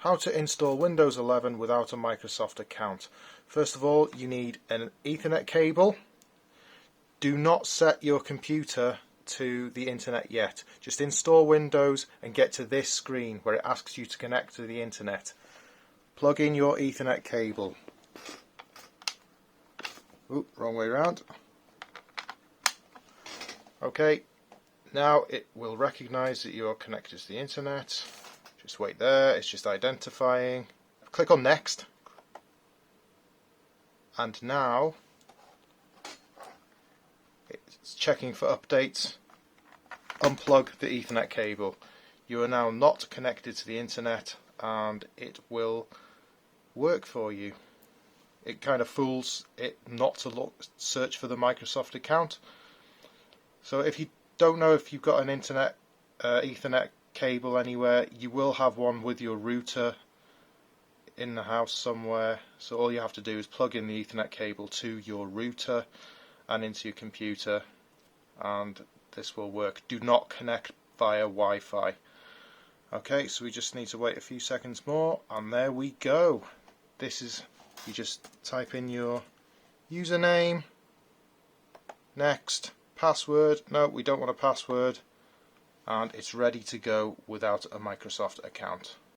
How to install Windows 11 without a Microsoft account. First of all, you need an Ethernet cable. Do not set your computer to the internet yet. Just install Windows and get to this screen where it asks you to connect to the internet. Plug in your Ethernet cable. Oop, wrong way around. Okay, now it will recognize that you're connected to the internet. Just wait there, it's just identifying. Click on next. And now it's checking for updates. Unplug the Ethernet cable. You are now not connected to the internet and it will work for you. It kind of fools it not to search for the Microsoft account. So if you don't know if you've got an internet Ethernet cable anywhere, you will have one with your router in the house somewhere. So all you have to do is plug in the Ethernet cable to your router and into your computer, and this will work. Do not connect via Wi-Fi. Okay, so we just need to wait a few seconds more, and there we go. This is, you just type in your username, next, password. No, we don't want a password. And it's ready to go without a Microsoft account.